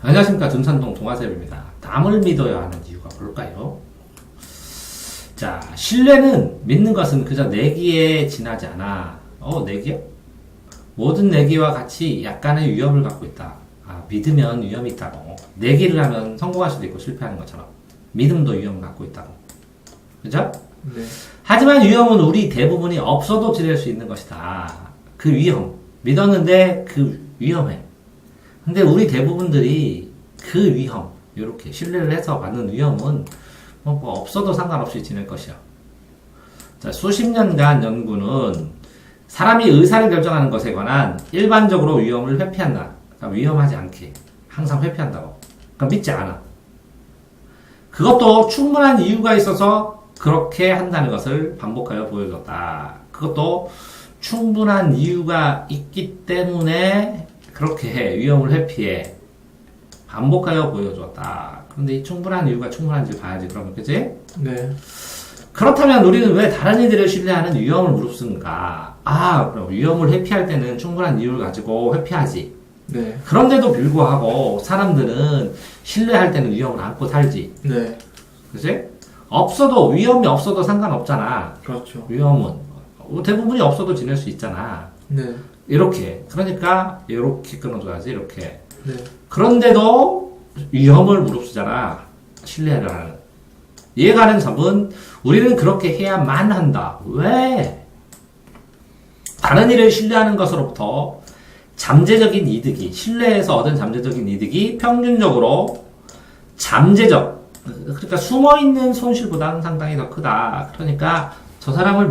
안녕하십니까. 둔산동 동아쌤입니다. 남을 믿어야 하는 이유가 뭘까요? 자, 신뢰는 믿는 것은 그저 내기에 지나지 않아. 내기요? 모든 내기와 같이 약간의 위험을 갖고 있다. 믿으면 위험이 있다고. 내기를 하면 성공할 수도 있고 실패하는 것처럼 믿음도 위험을 갖고 있다고. 그죠? 네. 하지만 위험은 우리 대부분이 없어도 지낼 수 있는 것이다. 그 위험. 믿었는데 그 위험해. 근데 우리 대부분들이 그 위험, 이렇게 신뢰를 해서 받는 위험은 뭐 없어도 상관없이 지낼 것이야. 자, 수십 년간 연구는 사람이 의사를 결정하는 것에 관한 일반적으로 위험을 회피한다. 그러니까 위험하지 않게 항상 회피한다고. 그러니까 믿지 않아. 그것도 충분한 이유가 있어서 그렇게 한다는 것을 반복하여 보여줬다. 그것도 충분한 이유가 있기 때문에 그렇게 해. 위험을 회피해. 반복하여 보여줬다. 그런데 이 충분한 이유가 충분한지 봐야지. 그러면 그치? 네. 그렇다면 우리는 왜 다른 이들을 신뢰하는 위험을 무릅쓰는가? 그럼 위험을 회피할 때는 충분한 이유를 가지고 회피하지. 네. 그런데도 불구하고 사람들은 신뢰할 때는 위험을 안고 살지. 네. 그치? 위험이 없어도 상관없잖아. 그렇죠. 위험은. 대부분이 없어도 지낼 수 있잖아. 네. 이렇게. 그러니까, 이렇게 끊어줘야지, 이렇게. 네. 그런데도 위험을 무릅쓰잖아. 신뢰를 하는. 이해가 가는 점은 우리는 그렇게 해야만 한다. 왜? 다른 이를 신뢰하는 것으로부터 잠재적인 이득이, 신뢰에서 얻은 잠재적인 이득이 평균적으로 그러니까 숨어있는 손실보다는 상당히 더 크다. 그러니까 저 사람을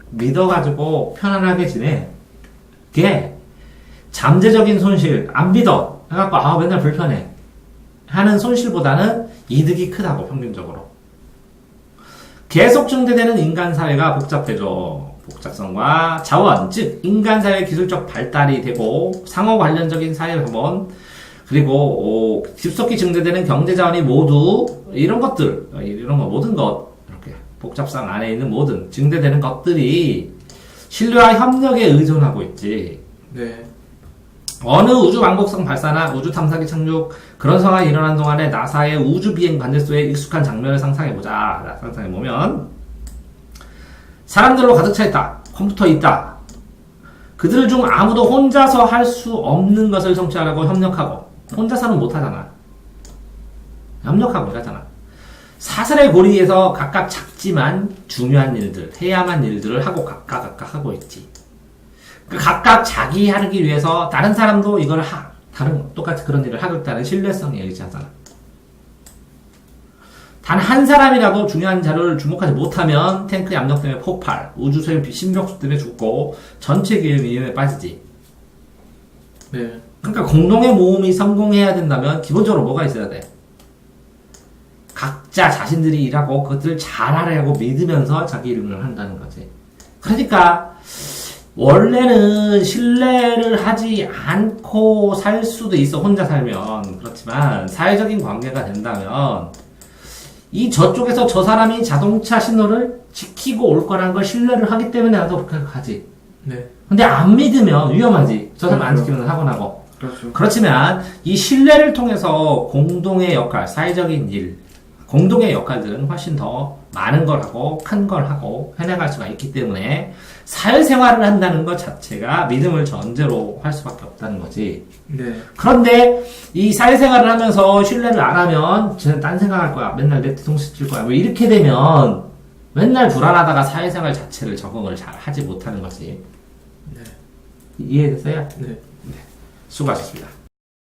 믿어가지고 편안하게 지내. 그게 잠재적인 손실, 안 믿어. 해갖고, 맨날 불편해. 하는 손실보다는 이득이 크다고, 평균적으로. 계속 증대되는 인간사회가 복잡해져. 복잡성과 자원, 즉, 인간사회 기술적 발달이 되고, 상호 관련적인 사회화원, 그리고, 급속히 증대되는 경제자원이 모두, 모든 것, 이렇게, 복잡상 안에 있는 모든 증대되는 것들이 신뢰와 협력에 의존하고 있지. 네. 어느 우주 왕복선 발사나 우주 탐사기 착륙 그런 상황이 일어난 동안에 나사의 우주 비행 관제소의 익숙한 장면을 상상해보자. 상상해보면 사람들로 가득 차 있다. 컴퓨터 있다. 그들 중 아무도 혼자서 할 수 없는 것을 성취하려고 협력하고 혼자서는 못하잖아. 협력하고 이러잖아. 사슬의 고리에서 각각 작지만 중요한 일들, 해야만 일들을 하고 각각 하고 있지. 각각 자기 하기 위해서 다른 사람도 이걸 똑같이 그런 일을 하겠다는 신뢰성에 의지하잖아. 단 한 사람이라도 중요한 자료를 주목하지 못하면 탱크 압력 때문에 폭발, 우주소행 신벽수 때문에 죽고 전체 기회 위험에 빠지지. 네. 그러니까 공동의 모험이 성공해야 된다면 기본적으로 뭐가 있어야 돼? 각자 자신들이 일하고 그것들을 잘하려고 믿으면서 자기 일을 한다는 거지. 그러니까 원래는 신뢰를 하지 않고 살 수도 있어. 혼자 살면. 그렇지만 사회적인 관계가 된다면 이 저쪽에서 저 사람이 자동차 신호를 지키고 올 거라는 걸 신뢰를 하기 때문에 나도 그렇게 가지. 네. 근데 안 믿으면 위험하지. 저 사람 안 지키면 사고 나고. 그렇죠. 그렇지만 이 신뢰를 통해서 공동의 역할, 사회적인 일, 공동의 역할들은 훨씬 더 많은 걸 하고 큰 걸 하고 해나갈 수가 있기 때문에 사회생활을 한다는 것 자체가 믿음을 전제로 할 수밖에 없다는 거지. 네. 그런데 이 사회생활을 하면서 신뢰를 안 하면 쟤는 딴 생각할 거야. 맨날 내 뒤통수 칠 거야. 왜 이렇게 되면 맨날 불안하다가 사회생활 자체를 적응을 잘 하지 못하는 거지. 네. 이해됐어요? 네. 수고하셨습니다.